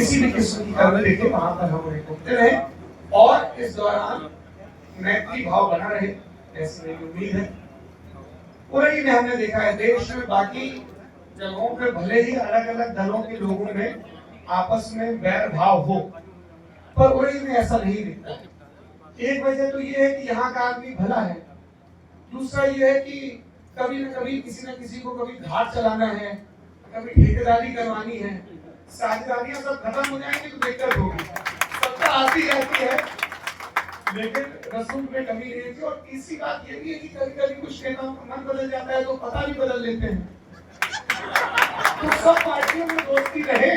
किसी भी किस्म की कमी देखे वहां पर हम उन्हें टोकते रहे और इस दौरान मैत्री भाव बना रहे, ऐसी मेरी उम्मीद है। पूरे में हमने देखा है देश में बाकी जगहों पे भले ही अलग अलग दलों के लोगों में आपस में बैर भाव हो, पर उड़ीसा में ऐसा नहीं दिखता है। एक वजह तो ये है कि यहाँ का आदमी भला है, दूसरा ये है कि कभी न कभी किसी न किसी को कभी घाट चलाना है, कभी ठेकेदारी करवानी है, साझेदारियां सब खत्म हो जाएंगी तो दिक्कत होगी। सत्ता आती रहती है लेकिन रसूल में कमी नहीं थी। और तीसरी बात ये भी है कि कभी कभी कुछ नेताओं का मन बदल जाता है तो पता भी बदल लेते हैं। तो सब पार्टियों में दोस्ती रहे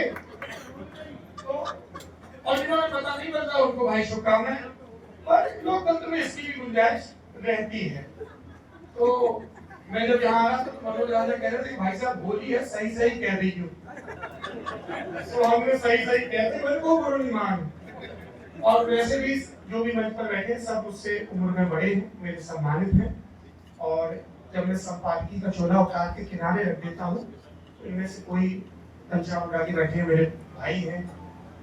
तो, और जिन्होंने पता नहीं बदला उनको भाई शुभकामनाएं, पर लोकतंत्र में इसकी भी गुंजाइश रहती है। तो मैं जब यहाँ आया तो मनोज राजा कह रहे थे भाई साहब बोली है सही सही कह रही हूँ, तो हमने सही सही कहते मेरे को बुरा नहीं मान। और वैसे भी जो भी मंच पर बैठे सब मुझसे उम्र में बड़े हैं, मेरे सम्मानित हैं। और जब मैं संपादकीय का चोला उतार के किनारे रख देता हूँ तो इनमें से कोई घनश्याम उरागी बैठे मेरे भाई हैं,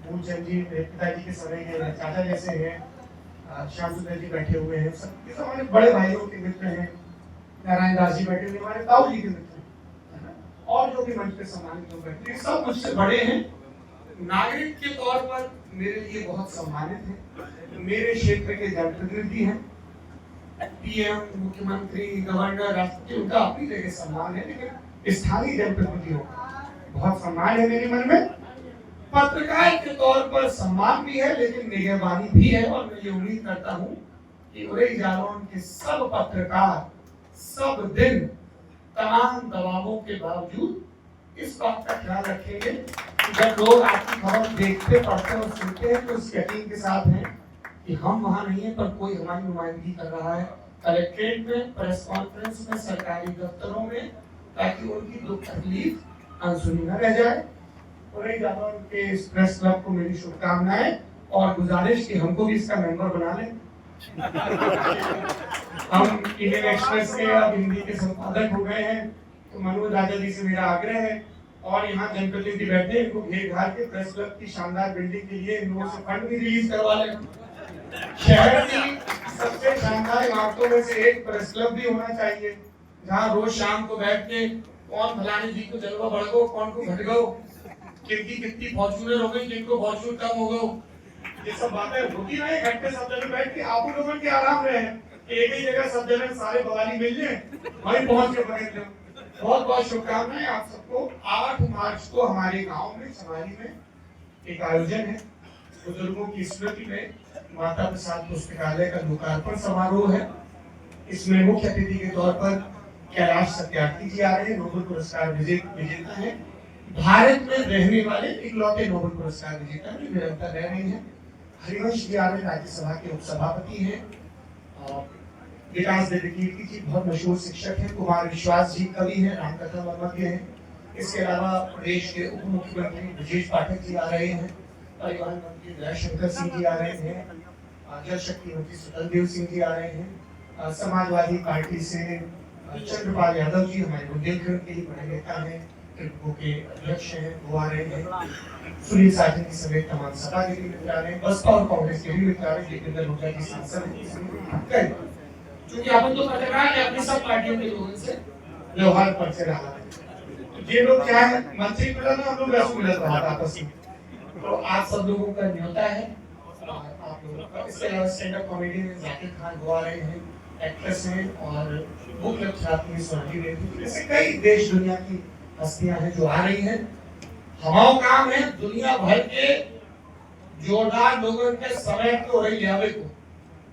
मूलचंद जी मेरे पिताजी के समय के चाचा जैसे हैं, श्याम सुंदर जी बैठे हुए हैं, सब ये सब हमारे बड़े भाइयों के मित्र हैं, नारायण दास जी बैठे हुए हमारे ताऊ जी के मित्र हैं, और जो भी मंच पे सम्मानित लोग बैठे हैं सब मुझसे बड़े हैं। नागरिक के तौर पर मेरे लिए बहुत सम्मानित है। मेरे क्षेत्र के जनप्रतिनिधि हैं, पीएम, मुख्यमंत्री, गवर्नर, राष्ट्रपति, उनका अपनी जगह सम्मान है, लेकिन स्थानीय जनप्रतिनिधियों का बहुत सम्मान है मेरे मन में। पत्रकार के तौर पर सम्मान भी है लेकिन निगहबानी भी है। और मैं ये उम्मीद करता हूँ कि उड़ई जालौन के सब पत्रकार सब दिन तमाम दबावों के बावजूद इस बात का ख्याल रखेंगे कि जब लोग आपकी खबर देखते, पढ़ते और सुनते हैं तो इस यकीन के साथ हैं कि हम वहां नहीं है पर कोई हमारी नुमाइंदगी कर रहा है कलेक्ट्रेट में, प्रेस कॉन्फ्रेंस में, सरकारी दफ्तरों में, ताकि उनकी दुख तकलीफ अनसुनी न रह जाए। उड़ई जालौन के इस प्रेस क्लब को मेरी शुभकामनाएं और गुजारिश कि हमको भी इसका मेंबर बना लें। हम इंडियन एक्सप्रेस के अब हिंदी के संपादक हो गए हैं, तो मनोज राजा जी से मेरा आग्रह है और यहाँ जनप्रतिनिधि बैठे हैं, इनको घेर घार के प्रेस क्लब की शानदार बिल्डिंग के लिए इन लोगों से फंड भी रिलीज करवा लें। शहर की सबसे शानदार इमारतों में से एक प्रेस क्लब भी होना चाहिए, जहाँ रोज शाम को बैठ के कौन फलाने जी को जलवा बढ़ गो, कौन को घट गो, किनकी कितनी फॉर्च्यूनर हो गई, किनको फॉर्च्यून कम हो गो, ये सब बातें होती रहे। घंटे सब जगह बैठ के आप लोगों के आराम रहे, एक ही जगह सब जगह सारे बवाली मिल जाए, वहीं पहुंच के पकड़ लो। बहुत बहुत शुभकामनाएं आप सबको। 8 मार्च को हमारे गांव में समारी में एक आयोजन है, बुजुर्गों की स्मृति में माता प्रसाद पुस्तकालय का लोकार्पण समारोह है। इसमें मुख्य अतिथि के तौर पर कैलाश सत्यार्थी जी आ रहे हैं, नोबेल पुरस्कार विजेता हैं, भारत में रहने वाले इकलौते नोबेल पुरस्कार विजेता भी निरंतर रह रहे हैं। हरिवंश जी आ रहे राज्यसभा के उपसभापति हैं, विकास देवकीर्ति जी बहुत मशहूर शिक्षक हैं, कुमार विश्वास जी कवि हैं, रामकथा वर्मज्ञ हैं। इसके अलावा प्रदेश के उप मुख्यमंत्री ब्रजेश पाठक जी आ रहे हैं, परिवहन मंत्री दयाशंकर सिंह जी आ रहे हैं, जल शक्ति मंत्री सुतलदेव सिंह जी आ रहे हैं, समाजवादी पार्टी से चंद्रपाल यादव जी हमारे बुंदेलखंड के ही बड़े नेता हैं, के अध्यक्ष हैं, वो आ रहे हैं, सुनील साजन जी समेत तमाम सपा के भी मित्र आ रहे हैं, बसपा और कांग्रेस के भी मित्र आ रहे हैं, दीपेंद्र हुड्डा जी सांसद हैं। क्योंकि अपन तो पत्रकार है, अपनी सब पार्टियों के लोगों से व्यवहार पर से रहा है, तो ये लोग क्या है मंत्री मिलन, हम लोग वैसे मिलत रहा था आपस में। तो आप सब लोगों का न्योता है आप लोगों का। इसके अलावा स्टैंड अप कॉमेडी में जाकिर खान वो आ रहे हैं, एक्ट्रेस हैं, और बुक छात्री सोनाली रेड्डी, ऐसे कई देश दुनिया की हस्तियां हैं जो आ रही हैं। हमारा काम है दुनिया भर के जोरदार लोगों के समय को रही लियावे को,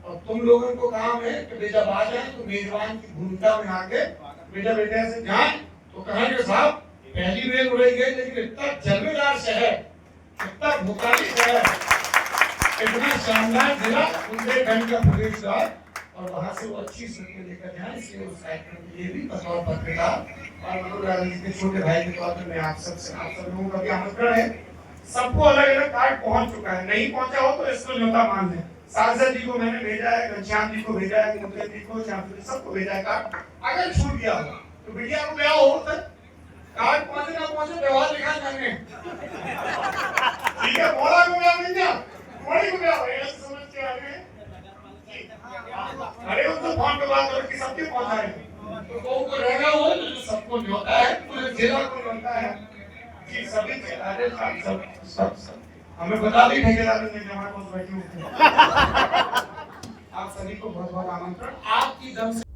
और तुम लोगों को काम है कि जब आ जाए तो मेजबान की भूमिका में आके बेटा से जाए तो कहेंगे साहब पहली वेल उड़ाई गई लेकिन इतना जलवेदार शहर, इतना भूखाली शहर, इतना शानदार जिला बुंदेलखंड का प्रवेश द्वार, और वहां से वो अच्छी स्थिति लेकर जाए। इसलिए उस कार्यक्रम के लिए भी बतौर पत्रकार और मनोज राजा जी के छोटे भाई के तौर पर मैं आप सब लोगों का भी आमंत्रण है। सबको अलग अलग कार्ड पहुंच चुका है, नहीं पहुंचा हो तो इसको न्योता मान लें। सांसद जी को मैंने भेजा है, घनश्याम जी को भेजा है, मुकेश जी को, श्याम जी सबको भेजा है कार्ड। अगर छूट गया हो तो मीडिया को क्या हो तक कार्ड पहुंचे ना पहुंचे व्यवहार लिखा जाएंगे। ठीक है, बोला को क्या नहीं क्या बड़ी को क्या है समझ के आ गए। अरे वो तो फोन पे बात करके सबके पहुंचा है, तो को रहेगा वो जो सबको न्योता है, पूरे जिला को न्योता है कि सभी अरे सब हमें बता दी ठेकेदार ने कि हमारे पास बैठे हुए आप सभी को बहुत बहुत आमंत्रण आपकी दम से